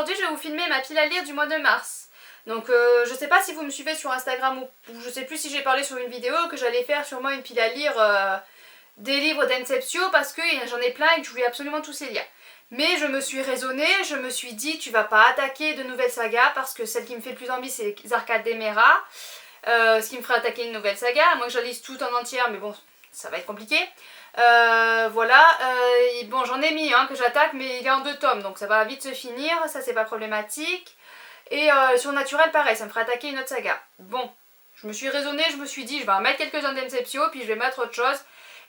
aujourd'hui je vais vous filmer ma pile à lire du mois de mars. Donc je sais pas si vous me suivez sur Instagram ou je sais plus si j'ai parlé sur une vidéo que j'allais faire sûrement une pile à lire des livres d'Inceptio parce que j'en ai plein et que je voulais absolument tous les lire. Mais je me suis raisonnée, je me suis dit tu vas pas attaquer de nouvelles sagas parce que celle qui me fait le plus envie c'est les Arcades d'Emera. Ce qui me ferait attaquer une nouvelle saga, à moins que je la lise toute en entière, mais bon, ça va être compliqué. Voilà, bon j'en ai mis que j'attaque, mais il est en 2 tomes, donc ça va vite se finir, ça c'est pas problématique. Et Surnaturel pareil, ça me ferait attaquer une autre saga. Bon, je me suis raisonnée, je me suis dit je vais en mettre quelques-uns d'Inceptio, puis je vais mettre autre chose.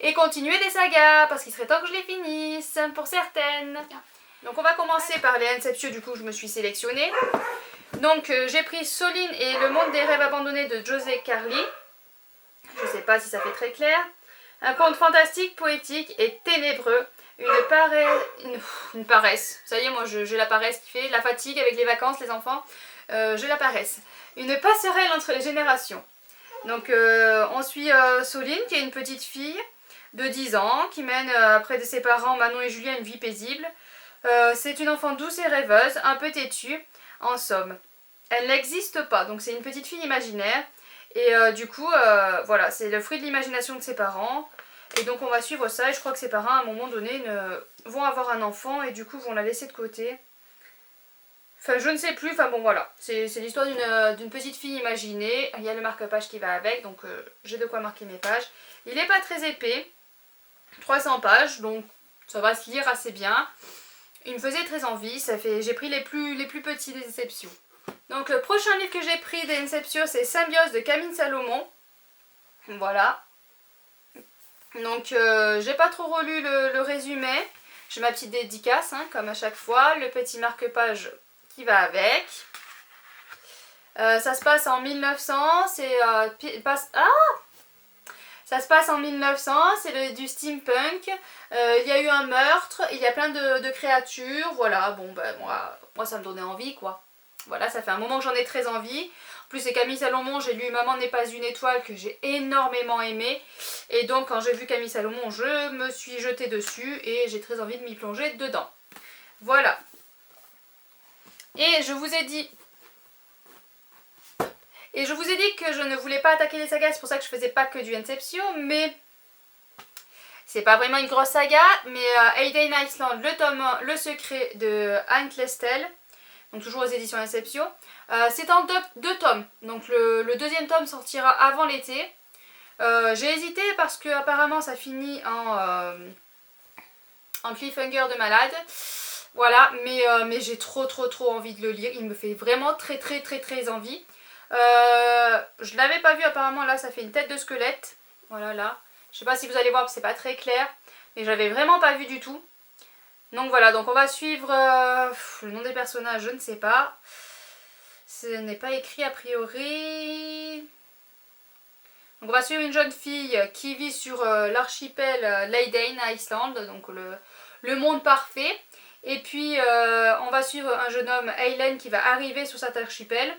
Et continuer des sagas, parce qu'il serait temps que je les finisse, pour certaines. Donc on va commencer par les Inceptio, du coup je me suis sélectionnée. Donc j'ai pris Soline et le monde des rêves abandonnés de José Carli. Je sais pas si ça fait très clair. Un conte fantastique, poétique et ténébreux. Une paresse. Ça y est, moi j'ai la paresse qui fait la fatigue avec les vacances, les enfants. J'ai la paresse. Une passerelle entre les générations. Donc on suit Soline qui est une petite fille de 10 ans qui mène après de ses parents Manon et Julien une vie paisible. C'est une enfant douce et rêveuse, un peu têtue. En somme, elle n'existe pas, donc c'est une petite fille imaginaire et du coup voilà, c'est le fruit de l'imagination de ses parents et donc on va suivre ça et je crois que ses parents à un moment donné vont avoir un enfant et du coup vont la laisser de côté. Enfin je ne sais plus, enfin bon voilà, c'est l'histoire d'une petite fille imaginée, il y a le marque-page qui va avec donc j'ai de quoi marquer mes pages. Il n'est pas très épais, 300 pages donc ça va se lire assez bien. Il me faisait très envie, j'ai pris les plus petits des Inceptio. Donc le prochain livre que j'ai pris des Inceptio c'est Symbiose de Camille Salomon. Voilà. Donc j'ai pas trop relu le résumé. J'ai ma petite dédicace comme à chaque fois. Le petit marque-page qui va avec. Ça se passe en 1900. Ça se passe en 1900, c'est du steampunk, il y a eu un meurtre, il y a plein de créatures, voilà, bon ben moi ça me donnait envie quoi. Voilà, ça fait un moment que j'en ai très envie. En plus c'est Camille Salomon, j'ai lu Maman n'est pas une étoile que j'ai énormément aimé. Et donc quand j'ai vu Camille Salomon, je me suis jetée dessus et j'ai très envie de m'y plonger dedans. Voilà. Et je vous ai dit que je ne voulais pas attaquer les sagas, c'est pour ça que je faisais pas que du Inceptio, mais c'est pas vraiment une grosse saga, mais Hayden Iceland, le tome 1, Le secret de Anne Klestel, donc toujours aux éditions Inceptio. C'est en 2 tomes, donc le deuxième tome sortira avant l'été. J'ai hésité parce que apparemment ça finit en cliffhanger de malade. Voilà, mais j'ai trop envie de le lire, il me fait vraiment très envie. Je l'avais pas vu apparemment, là ça fait une tête de squelette, voilà là, je sais pas si vous allez voir, c'est pas très clair, mais j'avais vraiment pas vu du tout. Donc voilà, donc on va suivre le nom des personnages, je ne sais pas, ce n'est pas écrit a priori. Donc on va suivre une jeune fille qui vit sur l'archipel Leyden à Islande, donc le monde parfait, et puis on va suivre un jeune homme, Eilen, qui va arriver sur cet archipel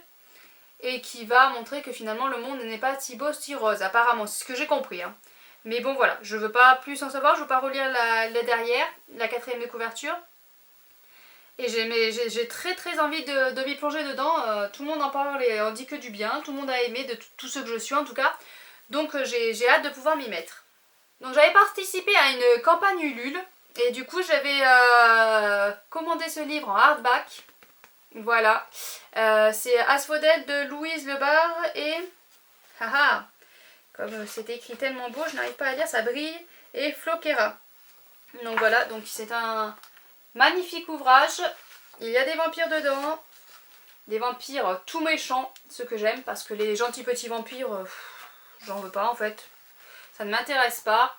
et qui va montrer que finalement le monde n'est pas si beau, si rose, apparemment, c'est ce que j'ai compris. Mais bon voilà, je veux pas plus en savoir, je veux pas relire la derrière, la 4ème de couverture. Et j'ai très envie de m'y plonger dedans, tout le monde en parle et on dit que du bien, tout le monde a aimé, de tout ce que je suis en tout cas. Donc j'ai hâte de pouvoir m'y mettre. Donc j'avais participé à une campagne Ulule, et du coup j'avais commandé ce livre en hardback. Voilà, c'est Asphodèle de Louise Lebar et, comme c'est écrit tellement beau, je n'arrive pas à lire, ça brille, et Floquera. Donc voilà, donc c'est un magnifique ouvrage, il y a des vampires dedans, des vampires tout méchants, ce que j'aime, parce que les gentils petits vampires, j'en veux pas en fait, ça ne m'intéresse pas.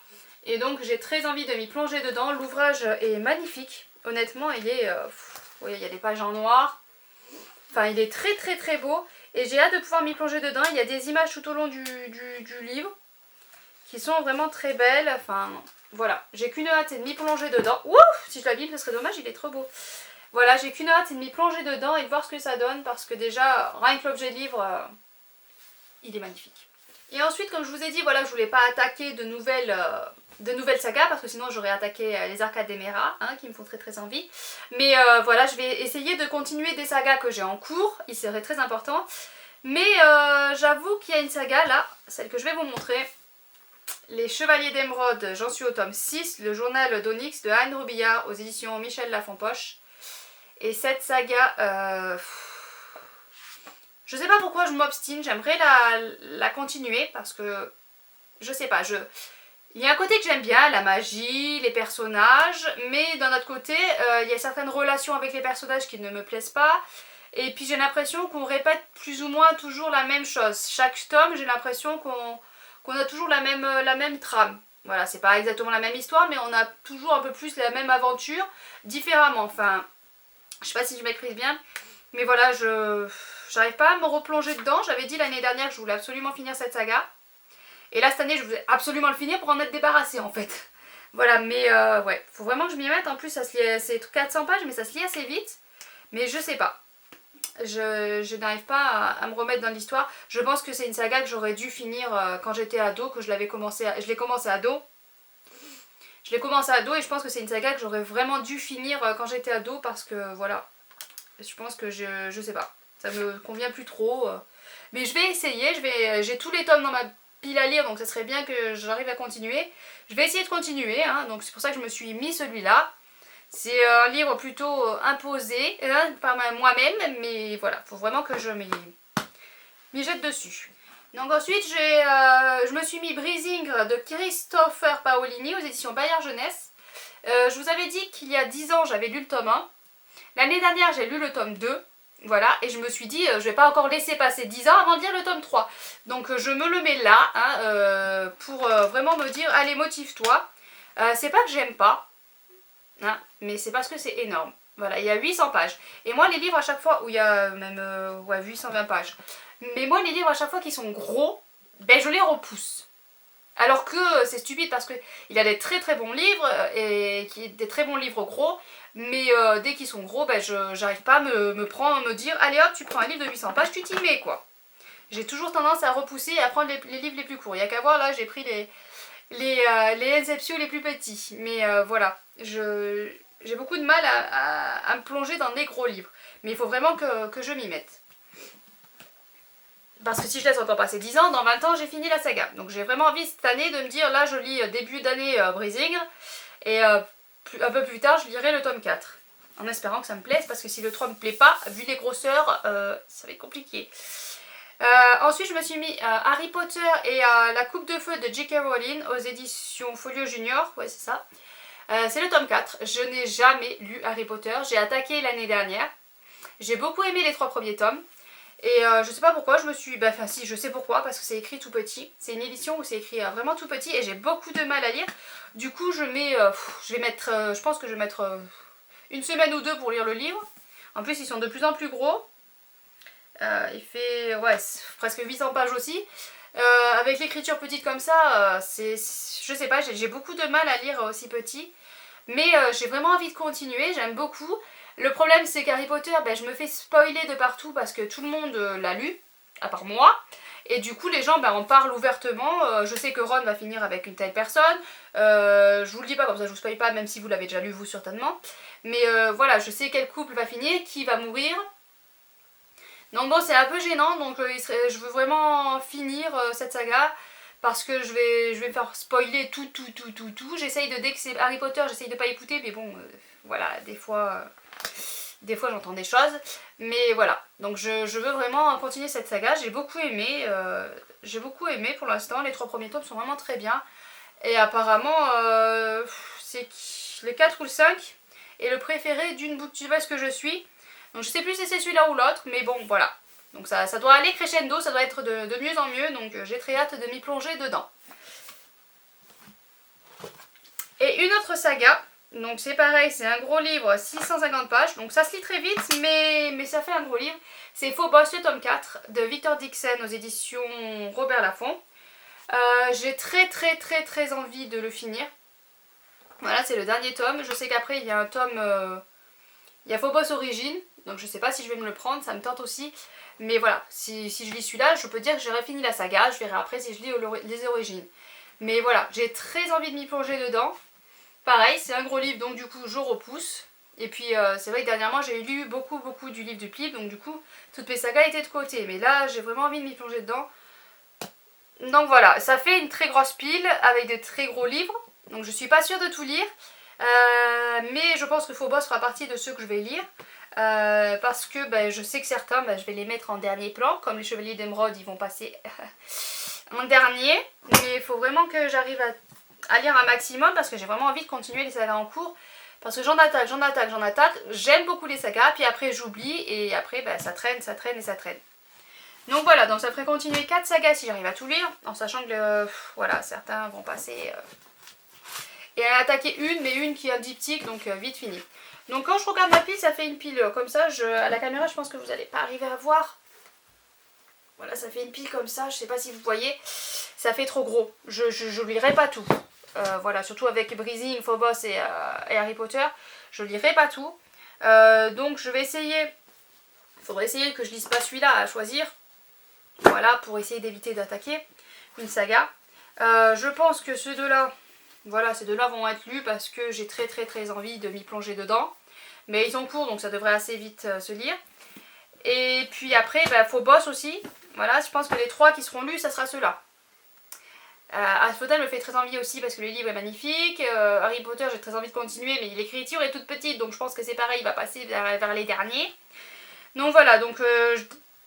Et donc j'ai très envie de m'y plonger dedans, l'ouvrage est magnifique, honnêtement il est, oui, il y a des pages en noir. Enfin, il est très beau et j'ai hâte de pouvoir m'y plonger dedans. Il y a des images tout au long du livre qui sont vraiment très belles. Enfin, voilà. J'ai qu'une hâte, c'est de m'y plonger dedans. Ouf, si je l'abîme, ce serait dommage, il est trop beau. Voilà, j'ai qu'une hâte, c'est de m'y plonger dedans et de voir ce que ça donne parce que déjà, rien que l'objet de livre, il est magnifique. Et ensuite, comme je vous ai dit, voilà, je voulais pas attaquer de nouvelles sagas parce que sinon j'aurais attaqué les Arcades d'Emera, hein, qui me font très très envie. Mais voilà, je vais essayer de continuer des sagas que j'ai en cours, il serait très important. Mais j'avoue qu'il y a une saga là, celle que je vais vous montrer. Les Chevaliers d'Émeraude, j'en suis au tome 6, le journal d'Onyx de Anne Robillard aux éditions Michel Lafonpoche. Et cette saga, je sais pas pourquoi je m'obstine, j'aimerais la continuer parce que, je sais pas, il y a un côté que j'aime bien, la magie, les personnages, mais d'un autre côté, il y a certaines relations avec les personnages qui ne me plaisent pas. Et puis j'ai l'impression qu'on répète plus ou moins toujours la même chose. Chaque tome, j'ai l'impression qu'on a toujours la même trame. Voilà, c'est pas exactement la même histoire, mais on a toujours un peu plus la même aventure, différemment. Enfin, je sais pas si je m'exprime bien, mais voilà, j'arrive pas à me replonger dedans. J'avais dit l'année dernière que je voulais absolument finir cette saga. Et là, cette année, je voulais absolument le finir pour en être débarrassée, en fait. Voilà, mais ouais, faut vraiment que je m'y mette. En plus, c'est 400 pages, mais ça se lit assez vite. Mais je sais pas. Je n'arrive pas à me remettre dans l'histoire. Je pense que c'est une saga que j'aurais dû finir quand j'étais ado, que je l'ai commencé ado. Je l'ai commencé ado et je pense que c'est une saga que j'aurais vraiment dû finir quand j'étais ado parce que voilà. Je pense que je sais pas. Ça me convient plus trop. Mais je vais essayer. J'ai tous les tomes dans ma pile à lire, donc ça serait bien que j'arrive à continuer. Je vais essayer de continuer, hein, donc c'est pour ça que je me suis mis celui-là. C'est un livre plutôt imposé par moi-même, mais voilà, il faut vraiment que je m'y jette dessus. Donc ensuite, je me suis mis Breezing de Christopher Paolini aux éditions Bayard Jeunesse. Je vous avais dit qu'il y a 10 ans, j'avais lu le tome 1. L'année dernière, j'ai lu le tome 2. Voilà, et je me suis dit, je vais pas encore laisser passer 10 ans avant de lire le tome 3. Donc je me le mets là, hein, pour vraiment me dire, allez, motive-toi. C'est pas que j'aime pas, hein, mais c'est parce que c'est énorme. Voilà, il y a 800 pages. Et moi, les livres à chaque fois, où il y a même ouais, 820 pages, mais moi, les livres à chaque fois qui sont gros, ben je les repousse. Alors que c'est stupide parce qu'il a des très très bons livres, et des très bons livres gros, mais dès qu'ils sont gros, ben j'arrive pas à me dire, allez hop, tu prends un livre de 800 pages, tu t'y mets quoi. J'ai toujours tendance à repousser et à prendre les livres les plus courts. Il n'y a qu'à voir, là j'ai pris les Inception les plus petits. Mais voilà, j'ai beaucoup de mal à me plonger dans des gros livres. Mais il faut vraiment que je m'y mette. Parce que si je laisse encore passer 10 ans, dans 20 ans, j'ai fini la saga. Donc j'ai vraiment envie cette année de me dire, là je lis début d'année Breezing, et un peu plus tard, je lirai le tome 4. En espérant que ça me plaise, parce que si le 3 me plaît pas, vu les grosseurs, ça va être compliqué. Ensuite, je me suis mis Harry Potter et la Coupe de Feu de J.K. Rowling aux éditions Folio Junior. Ouais, c'est ça. C'est le tome 4. Je n'ai jamais lu Harry Potter. J'ai attaqué l'année dernière. J'ai beaucoup aimé les 3 premiers tomes. Et je sais pas pourquoi, je me suis... Enfin si, je sais pourquoi, parce que c'est écrit tout petit. C'est une édition où c'est écrit vraiment tout petit et j'ai beaucoup de mal à lire. Du coup, je vais mettre... je pense que je vais mettre une semaine ou 2 pour lire le livre. En plus, ils sont de plus en plus gros. Il fait ouais, presque 800 pages aussi. Avec l'écriture petite comme ça, je sais pas, j'ai beaucoup de mal à lire aussi petit. Mais j'ai vraiment envie de continuer, j'aime beaucoup. Le problème c'est qu'Harry Potter, ben, je me fais spoiler de partout parce que tout le monde l'a lu, à part moi. Et du coup les gens ben, en parlent ouvertement. Je sais que Ron va finir avec une telle personne. Je vous le dis pas comme ça, je vous spoil pas, même si vous l'avez déjà lu vous certainement. Mais voilà, je sais quel couple va finir, qui va mourir. Donc bon, c'est un peu gênant, donc je veux vraiment finir cette saga parce que je vais me faire spoiler tout. J'essaye dès que c'est Harry Potter, j'essaye de pas écouter, mais bon, voilà, des fois j'entends des choses. Mais voilà, donc je veux vraiment continuer cette saga, j'ai beaucoup aimé pour l'instant, les 3 premiers tomes sont vraiment très bien. Et apparemment, c'est le 4 ou le 5 est le préféré d'une bouqueuse que je suis. Donc je sais plus si c'est celui-là ou l'autre, mais bon, voilà. Donc ça doit aller crescendo, ça doit être de mieux en mieux, donc j'ai très hâte de m'y plonger dedans. Et une autre saga, donc c'est pareil, c'est un gros livre, 650 pages, donc ça se lit très vite, mais ça fait un gros livre. C'est Phobos, le tome 4, de Victor Dixon aux éditions Robert Laffont. J'ai très envie de le finir. Voilà, c'est le dernier tome. Je sais qu'après il y a un tome... il y a Phobos Origine, donc je sais pas si je vais me le prendre, ça me tente aussi. Mais voilà, si je lis celui-là, je peux dire que j'aurai fini la saga, je verrai après si je lis les origines. Mais voilà, j'ai très envie de m'y plonger dedans. Pareil, c'est un gros livre, donc du coup je repousse. Et puis c'est vrai que dernièrement j'ai lu beaucoup du livre du Plib, donc du coup toutes mes sagas étaient de côté. Mais là j'ai vraiment envie de m'y plonger dedans. Donc voilà, ça fait une très grosse pile avec de très gros livres. Donc je suis pas sûre de tout lire. Mais je pense que Phobos fera partie de ceux que je vais lire. Parce que je sais que certains, je vais les mettre en dernier plan. Comme les Chevaliers d'Émeraude, ils vont passer en dernier. Mais il faut vraiment que j'arrive à lire un maximum parce que j'ai vraiment envie de continuer les sagas en cours. Parce que j'en attaque. J'aime beaucoup les sagas, puis après j'oublie et après ça traîne. Donc voilà, donc ça ferait continuer 4 sagas si j'arrive à tout lire, en sachant que voilà, certains vont passer et à attaquer une, mais une qui est un diptyque, donc vite fini. Donc quand je regarde ma pile, ça fait une pile comme ça, à la caméra je pense que vous n'allez pas arriver à voir. Voilà, ça fait une pile comme ça, je sais pas si vous voyez, ça fait trop gros, je lirai pas tout. Voilà, surtout avec Breezing, Phobos et Harry Potter, je lirai pas tout. Donc je vais essayer, il faudrait essayer que je lise pas celui-là à choisir. Voilà, pour essayer d'éviter d'attaquer une saga. Je pense que ces deux-là, voilà, ces deux-là vont être lus parce que j'ai très envie de m'y plonger dedans. Mais ils sont courts, donc ça devrait assez vite se lire. Et puis après, Phobos aussi. Voilà, je pense que les 3 qui seront lus, ça sera ceux-là. Asphodel me fait très envie aussi parce que le livre est magnifique. Harry Potter, j'ai très envie de continuer, mais l'écriture est toute petite, donc je pense que c'est pareil, il va passer vers les derniers. Donc voilà, donc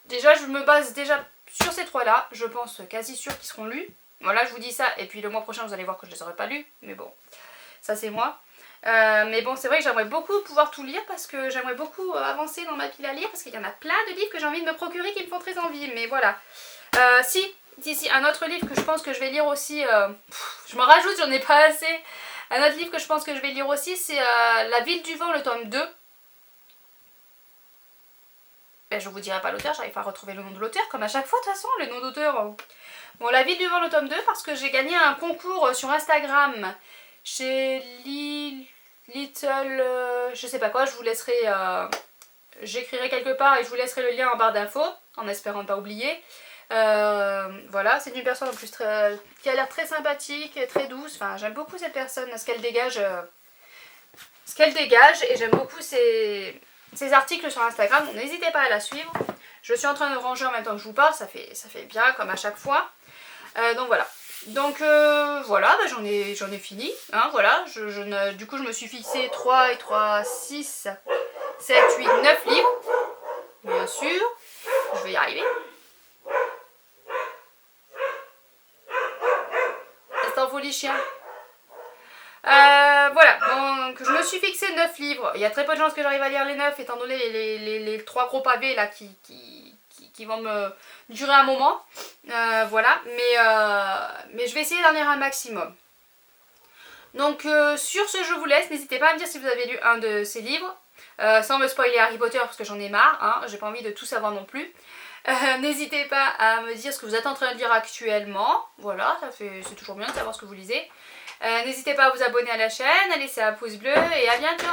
déjà je me base déjà sur ces 3-là, je pense quasi sûr qu'ils seront lus. Voilà, je vous dis ça, et puis le mois prochain vous allez voir que je les aurai pas lus, mais bon, ça c'est moi. Mais bon, c'est vrai que j'aimerais beaucoup pouvoir tout lire parce que j'aimerais beaucoup avancer dans ma pile à lire parce qu'il y en a plein de livres que j'ai envie de me procurer qui me font très envie, mais voilà. Si, un autre livre que je pense que je vais lire aussi, je m'en rajoute, j'en ai pas assez. Un autre livre que je pense que je vais lire aussi, c'est La Ville du Vent, le tome 2. Je vous dirai pas l'auteur, j'arrive pas à retrouver le nom de l'auteur, comme à chaque fois de toute façon, le nom d'auteur. Bon, La Ville du Vent, le tome 2, parce que j'ai gagné un concours sur Instagram chez Little... je sais pas quoi, je vous laisserai... j'écrirai quelque part et je vous laisserai le lien en barre d'infos, en espérant ne pas oublier. Voilà, c'est une personne en plus qui a l'air très sympathique et très douce. Enfin, j'aime beaucoup cette personne, ce qu'elle dégage, et j'aime beaucoup ses articles sur Instagram, donc n'hésitez pas à la suivre. Je suis en train de ranger en même temps que je vous parle, ça fait bien comme à chaque fois. Donc voilà. Donc voilà, j'en ai fini. Hein, voilà, du coup je me suis fixé 3 et 3, 6, 7, 8, 9 livres. Bien sûr, je vais y arriver. C'est en folie chien. Voilà, donc je me suis fixé 9 livres. Il y a très peu de chances que j'arrive à lire les 9 étant donné les 3 gros pavés là qui vont me durer un moment. Voilà, mais je vais essayer d'en lire un maximum. Donc sur ce, je vous laisse. N'hésitez pas à me dire si vous avez lu un de ces livres. Sans me spoiler Harry Potter parce que j'en ai marre, hein, j'ai pas envie de tout savoir non plus. N'hésitez pas à me dire ce que vous êtes en train de lire actuellement. Voilà, c'est toujours bien de savoir ce que vous lisez. N'hésitez pas à vous abonner à la chaîne, à laisser un pouce bleu et à bientôt.